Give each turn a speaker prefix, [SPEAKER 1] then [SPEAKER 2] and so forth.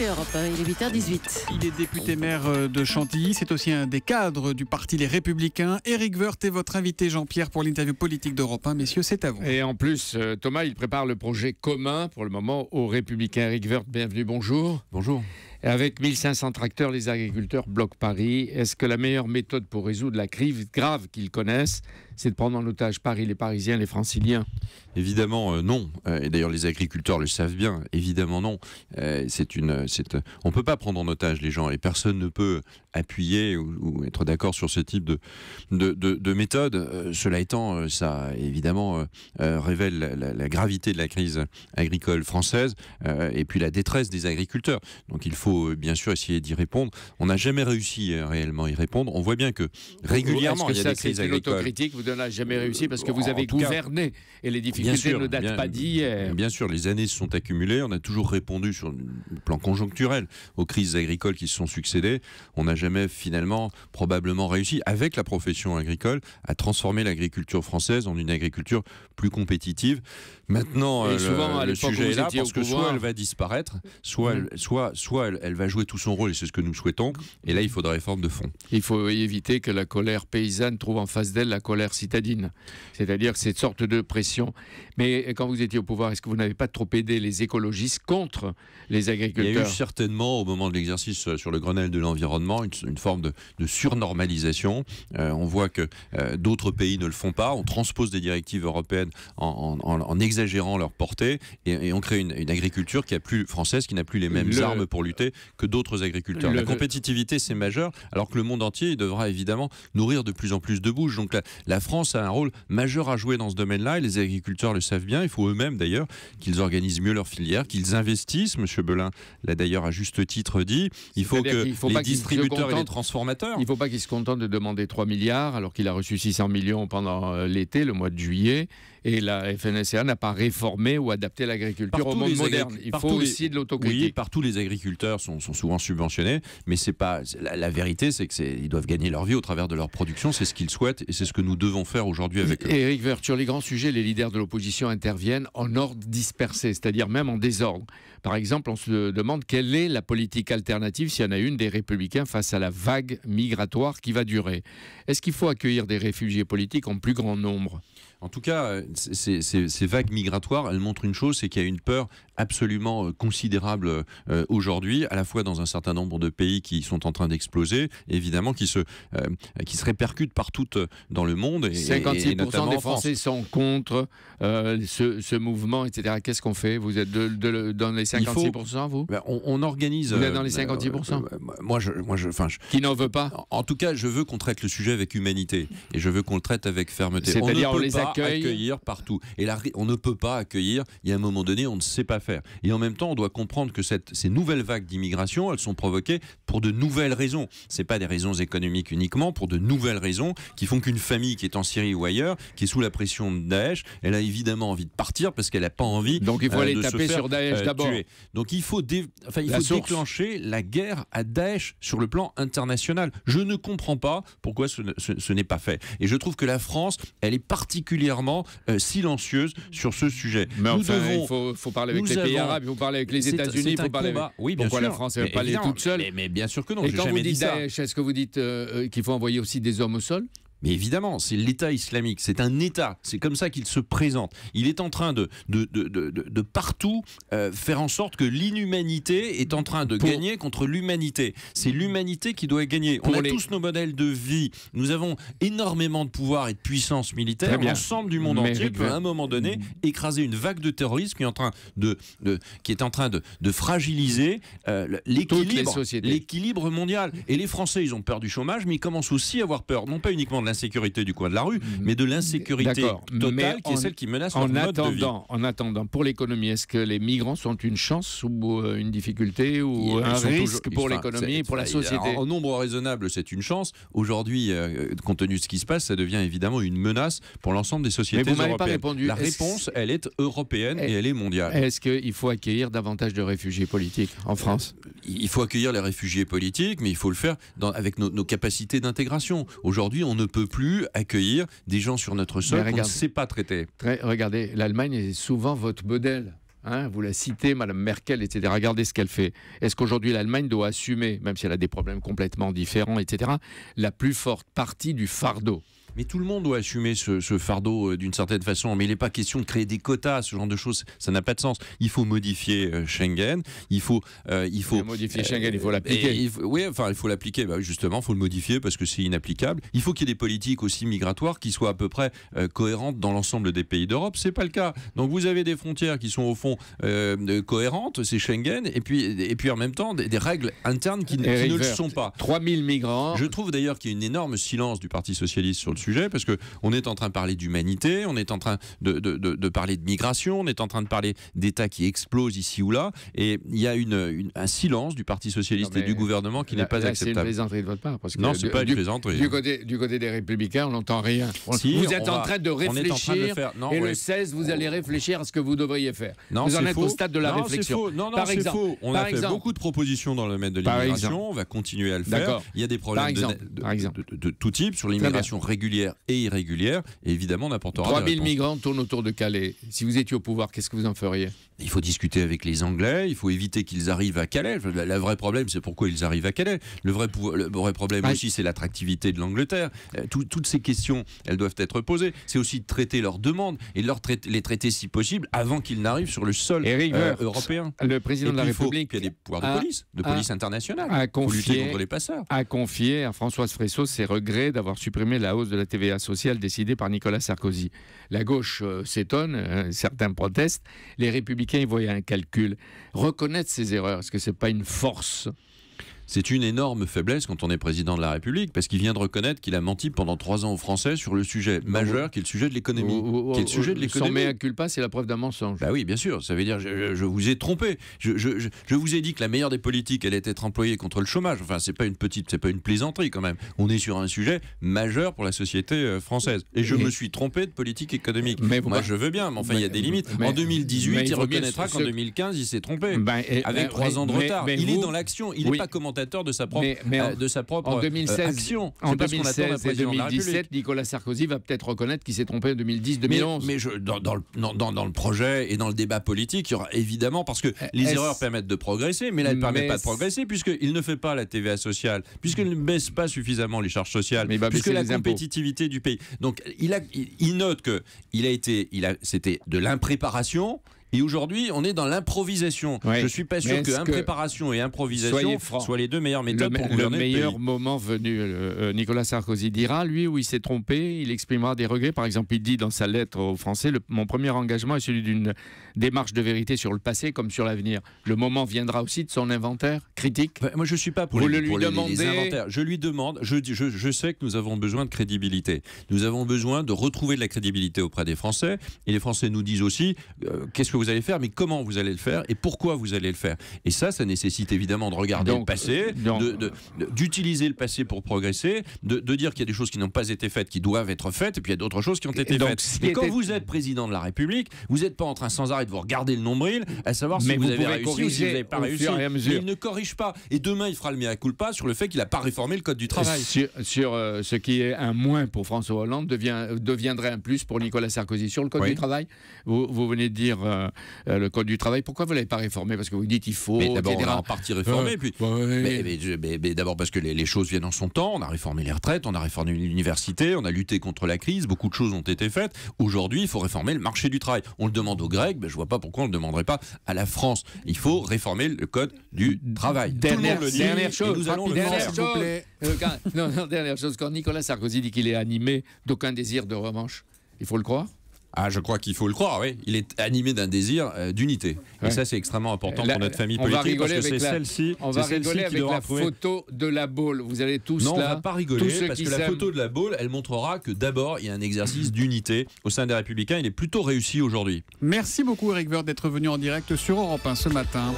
[SPEAKER 1] BFM Europe 1, il est 8h18.
[SPEAKER 2] Il est député maire de Chantilly, c'est aussi un des cadres du parti Les Républicains. Éric Woerth est votre invité, Jean-Pierre, pour l'interview politique d'Europe 1. Messieurs, c'est à vous.
[SPEAKER 3] Et en plus, Thomas, il prépare le projet commun pour le moment aux Républicains. Éric Woerth, bienvenue, bonjour.
[SPEAKER 4] Bonjour.
[SPEAKER 3] Avec 1500 tracteurs, les agriculteurs bloquent Paris. Est-ce que la meilleure méthode pour résoudre la crise grave qu'ils connaissent, c'est de prendre en otage Paris, les Parisiens, les Franciliens?
[SPEAKER 4] Évidemment, non. Et d'ailleurs, les agriculteurs le savent bien. Évidemment, non. On ne peut pas prendre en otage les gens et personne ne peut appuyer ou être d'accord sur ce type de méthode. Cela étant, ça, évidemment, révèle la gravité de la crise agricole française et puis la détresse des agriculteurs. Donc, il faut bien sûr essayer d'y répondre. On n'a jamais réussi réellement à y répondre. On voit bien que régulièrement, il y a des crises agricoles.
[SPEAKER 3] L'autocritique, vous n'avez jamais réussi parce que vous avez gouverné et les difficultés ne datent pas d'hier.
[SPEAKER 4] Bien sûr, les années se sont accumulées. On a toujours répondu sur le plan conjoncturel aux crises agricoles qui se sont succédées. On n'a jamais finalement probablement réussi avec la profession agricole à transformer l'agriculture française en une agriculture plus compétitive. Maintenant, le sujet est là parce que soit elle va disparaître, soit elle va jouer tout son rôle et c'est ce que nous souhaitons. Et là, il faut des réformes de fond.
[SPEAKER 3] Il faut éviter que la colère paysanne trouve en face d'elle la colère citadine. C'est-à-dire cette sorte de pression. Mais quand vous étiez au pouvoir, est-ce que vous n'avez pas trop aidé les écologistes contre les agriculteurs?
[SPEAKER 4] Il y a eu certainement, au moment de l'exercice sur le Grenelle de l'environnement, une forme de surnormalisation. On voit que d'autres pays ne le font pas. On transpose des directives européennes en exagérant leur portée et on crée une agriculture française qui n'a plus les mêmes armes pour lutter que d'autres agriculteurs. La compétitivité, c'est majeur, alors que le monde entier devra évidemment nourrir de plus en plus de bouches. Donc la France a un rôle majeur à jouer dans ce domaine-là et les agriculteurs le savent bien. Il faut eux-mêmes d'ailleurs qu'ils organisent mieux leur filière, qu'ils investissent. Monsieur Belin l'a d'ailleurs à juste titre dit. Il faut que les distributeurs et les transformateurs...
[SPEAKER 3] Il ne faut pas qu'ils se contentent de demander 3 milliards alors qu'il a reçu 600 millions pendant l'été, le mois de juillet. Et la FNSEA n'a pas réformé ou adapté l'agriculture au monde moderne. Il faut aussi de l'autocritique.
[SPEAKER 4] Oui, partout les agriculteurs sont souvent subventionnés, mais c'est pas la vérité, c'est qu'ils doivent gagner leur vie au travers de leur production. C'est ce qu'ils souhaitent et c'est ce que nous devons faire aujourd'hui avec eux.
[SPEAKER 3] Éric Woerth, sur les grands sujets, les leaders de l'opposition interviennent en ordre dispersé, c'est-à-dire même en désordre. Par exemple, on se demande quelle est la politique alternative, s'il y en a une, des Républicains face à la vague migratoire qui va durer. Est-ce qu'il faut accueillir des réfugiés politiques en plus grand nombre ?
[SPEAKER 4] En tout cas, ces vagues migratoires, elles montrent une chose, c'est qu'il y a une peur absolument considérable aujourd'hui, à la fois dans un certain nombre de pays qui sont en train d'exploser, évidemment qui se répercutent partout dans le monde.
[SPEAKER 3] 56% des Français sont contre ce mouvement, etc. Qu'est-ce qu'on fait? Vous êtes dans les 56%, vous?
[SPEAKER 4] On organise...
[SPEAKER 3] Vous êtes dans les 56%?
[SPEAKER 4] Moi,
[SPEAKER 3] Qui n'en veut pas?
[SPEAKER 4] En tout cas, je veux qu'on traite le sujet avec humanité et je veux qu'on le traite avec fermeté.
[SPEAKER 3] C'est-à-dire on les
[SPEAKER 4] accueillir partout. Et là, on ne peut pas accueillir. Il y a un moment donné, on ne sait pas faire. Et en même temps, on doit comprendre que ces nouvelles vagues d'immigration, elles sont provoquées pour de nouvelles raisons. C'est pas des raisons économiques uniquement, pour de nouvelles raisons qui font qu'une famille qui est en Syrie ou ailleurs, qui est sous la pression de Daesh, elle a évidemment envie de partir parce qu'elle n'a pas envie.
[SPEAKER 3] Donc il faut aller taper sur Daesh d'abord.
[SPEAKER 4] Donc il faut déclencher la guerre à Daesh sur le plan international. Je ne comprends pas pourquoi ce n'est pas fait. Et je trouve que la France, elle est particulièrement silencieuse sur ce sujet.
[SPEAKER 3] Mais enfin, il faut parler avec les pays arabes, il faut parler avec les États-Unis, il faut parler.
[SPEAKER 4] Oui, bien
[SPEAKER 3] Pourquoi
[SPEAKER 4] sûr.
[SPEAKER 3] la France ne va pas aller toute seule?
[SPEAKER 4] Mais bien sûr que non.
[SPEAKER 3] Et quand vous dites Daesh, est-ce que vous dites qu'il faut envoyer aussi des hommes au sol?
[SPEAKER 4] Mais évidemment, c'est l'État islamique, c'est un État, c'est comme ça qu'il se présente. Il est en train de partout faire en sorte que l'inhumanité est en train de gagner contre l'humanité. C'est l'humanité qui doit gagner. On a tous nos modèles de vie, nous avons énormément de pouvoir et de puissance militaire. L'ensemble du monde entier peut à un moment donné écraser une vague de terrorisme qui est en train de fragiliser l'équilibre mondial. Et les Français, ils ont peur du chômage, mais ils commencent aussi à avoir peur, non pas uniquement de l'insécurité du coin de la rue, mais de l'insécurité totale qui est celle qui menace notre mode de vie.
[SPEAKER 3] En attendant, pour l'économie, est-ce que les migrants sont une chance ou une difficulté ou un risque pour l'économie et pour la société?
[SPEAKER 4] En nombre raisonnable, c'est une chance. Aujourd'hui, compte tenu de ce qui se passe, ça devient évidemment une menace pour l'ensemble des sociétés européennes.
[SPEAKER 3] Mais vous m'avez pas répondu.
[SPEAKER 4] La réponse, elle est européenne et elle est mondiale.
[SPEAKER 3] Est-ce qu'il faut accueillir davantage de réfugiés politiques en France?
[SPEAKER 4] Il faut accueillir les réfugiés politiques, mais il faut le faire avec nos capacités d'intégration. Aujourd'hui, on ne peut plus accueillir des gens sur notre sol qu'on ne sait pas traiter.
[SPEAKER 3] Regardez, l'Allemagne est souvent votre modèle. hein, vous la citez, Madame Merkel, etc. Regardez ce qu'elle fait. Est-ce qu'aujourd'hui l'Allemagne doit assumer, même si elle a des problèmes complètement différents, etc., la plus forte partie du fardeau?
[SPEAKER 4] Mais tout le monde doit assumer ce fardeau d'une certaine façon. Mais il n'est pas question de créer des quotas, ce genre de choses. Ça n'a pas de sens. Il faut modifier Schengen. Il faut
[SPEAKER 3] modifier Schengen. Il faut l'appliquer.
[SPEAKER 4] Oui, enfin, il faut l'appliquer. Bah, justement, il faut le modifier parce que c'est inapplicable. Il faut qu'il y ait des politiques aussi migratoires qui soient à peu près cohérentes dans l'ensemble des pays d'Europe. C'est pas le cas. Donc vous avez des frontières qui sont au fond cohérentes, c'est Schengen, et puis en même temps des règles internes qui ne le sont pas.
[SPEAKER 3] 3000 migrants.
[SPEAKER 4] Je trouve d'ailleurs qu'il y a un énorme silence du Parti socialiste sur le sujet, parce qu'on est en train de parler d'humanité, on est en train de parler de migration, on est en train de parler d'États qui explosent ici ou là, et il y a un silence du Parti socialiste et du gouvernement qui n'est pas acceptable.
[SPEAKER 3] C'est une plaisanterie de votre part. Parce que
[SPEAKER 4] non, c'est pas une plaisanterie.
[SPEAKER 3] Du côté des Républicains, on n'entend rien. Vous êtes en train de réfléchir, et le 16, vous allez réfléchir à ce que vous devriez faire.
[SPEAKER 4] Non,
[SPEAKER 3] vous en êtes
[SPEAKER 4] faux.
[SPEAKER 3] au stade de la réflexion.
[SPEAKER 4] Non, c'est faux. On a fait beaucoup de propositions dans le domaine de l'immigration, on va continuer à le faire. Il y a des problèmes de tout type sur l'immigration régulière et irrégulière, et évidemment on apportera
[SPEAKER 3] 3000 migrants tournent autour de Calais. Si vous étiez au pouvoir, qu'est-ce que vous en feriez?
[SPEAKER 4] Il faut discuter avec les Anglais, il faut éviter qu'ils arrivent à Calais. Le vrai problème, c'est pourquoi ils arrivent à Calais. Le vrai problème aussi, c'est l'attractivité de l'Angleterre. Toutes ces questions, elles doivent être posées. C'est aussi de traiter leurs demandes et les traiter si possible avant qu'ils n'arrivent sur le sol européen.
[SPEAKER 3] Le président de la République,
[SPEAKER 4] il y a des pouvoirs de police internationale pour lutter contre les passeurs.
[SPEAKER 3] A confié à Françoise Fresso ses regrets d'avoir supprimé la hausse de la TVA sociale décidée par Nicolas Sarkozy. La gauche s'étonne, certains protestent. Les Républicains y voyaient un calcul. Reconnaître ses erreurs, est-ce que ce n'est pas une force ?
[SPEAKER 4] C'est une énorme faiblesse quand on est président de la République, parce qu'il vient de reconnaître qu'il a menti pendant 3 ans aux Français sur le sujet majeur qui est le sujet de l'économie.
[SPEAKER 3] Son mea culpa, c'est la preuve d'un mensonge.
[SPEAKER 4] Bah oui, bien sûr. Ça veut dire je vous ai trompé. Je vous ai dit que la meilleure des politiques allait être employée contre le chômage. Enfin, c'est pas une plaisanterie quand même. On est sur un sujet majeur pour la société française. Et je me suis trompé de politique économique. Moi, je veux bien, mais enfin, il y a des limites. En 2018, il reconnaîtra qu'en 2015, il s'est trompé. Avec 3 ans de retard. Il est dans l'action. Il n'est pas commentateur de sa propre
[SPEAKER 3] en 2016,
[SPEAKER 4] action.
[SPEAKER 3] En 2016 et 2017, Nicolas Sarkozy va peut-être reconnaître qu'il s'est trompé en 2010-2011.
[SPEAKER 4] Mais dans le projet et dans le débat politique, il y aura évidemment, parce que les erreurs permettent de progresser, mais là, elles ne permettent pas de progresser, puisqu'il ne fait pas la TVA sociale, puisqu'il ne baisse pas suffisamment les charges sociales, puisque la compétitivité du pays. Donc, il note que c'était de l'impréparation. Et aujourd'hui, on est dans l'improvisation. Je ne suis pas sûr que impréparation et improvisation soient les deux meilleures méthodes pour gouverner le pays.
[SPEAKER 3] Le meilleur moment venu, Nicolas Sarkozy dira, lui, où il s'est trompé, il exprimera des regrets. Par exemple, il dit dans sa lettre aux Français, mon premier engagement est celui d'une démarche de vérité sur le passé comme sur l'avenir. Le moment viendra aussi de son inventaire critique.
[SPEAKER 4] Moi, je ne suis pas pour les inventaires. Je lui demande, je sais que nous avons besoin de crédibilité. Nous avons besoin de retrouver de la crédibilité auprès des Français. Et les Français nous disent aussi, qu'est-ce que vous allez faire, mais comment vous allez le faire et pourquoi vous allez le faire. Et ça nécessite évidemment de regarder le passé, d'utiliser le passé pour progresser, de dire qu'il y a des choses qui n'ont pas été faites, qui doivent être faites, et puis il y a d'autres choses qui ont été faites. Mais quand vous êtes président de la République, vous n'êtes pas en train sans arrêt de vous regarder le nombril, à savoir si vous avez réussi ou si vous n'avez pas réussi. Mais il ne corrige pas. Et demain, il fera le mea culpa sur le fait qu'il n'a pas réformé le Code du travail.
[SPEAKER 3] Sur ce qui est un moins pour François Hollande deviendrait un plus pour Nicolas Sarkozy. Sur le Code du travail, vous venez de dire le Code du travail, pourquoi vous ne l'avez pas réformé? Parce que vous dites il faut.
[SPEAKER 4] Mais d'abord, on l'a en partie réformé. Mais d'abord parce que les choses viennent en son temps. On a réformé les retraites, on a réformé l'université, on a lutté contre la crise. Beaucoup de choses ont été faites. Aujourd'hui, il faut réformer le marché du travail. On le demande aux Grecs, je ne vois pas pourquoi on ne le demanderait pas à la France. Il faut réformer le Code du travail.
[SPEAKER 3] Dernière chose,
[SPEAKER 4] nous allons le faire.
[SPEAKER 2] S'il vous plaît.
[SPEAKER 3] Dernière chose, quand Nicolas Sarkozy dit qu'il est animé d'aucun désir de revanche, il faut le croire?
[SPEAKER 4] Je crois qu'il faut le croire, oui. Il est animé d'un désir d'unité. Et ça, c'est extrêmement important pour notre famille politique, parce que c'est celle-ci
[SPEAKER 3] on va rigoler avec la photo de la Baule. Vous allez tous
[SPEAKER 4] on va pas rigoler, parce que la photo de la Baule, elle montrera que d'abord, il y a un exercice d'unité au sein des Républicains. Il est plutôt réussi aujourd'hui.
[SPEAKER 2] Merci beaucoup, Éric Woerth, d'être venu en direct sur Europe 1 ce matin.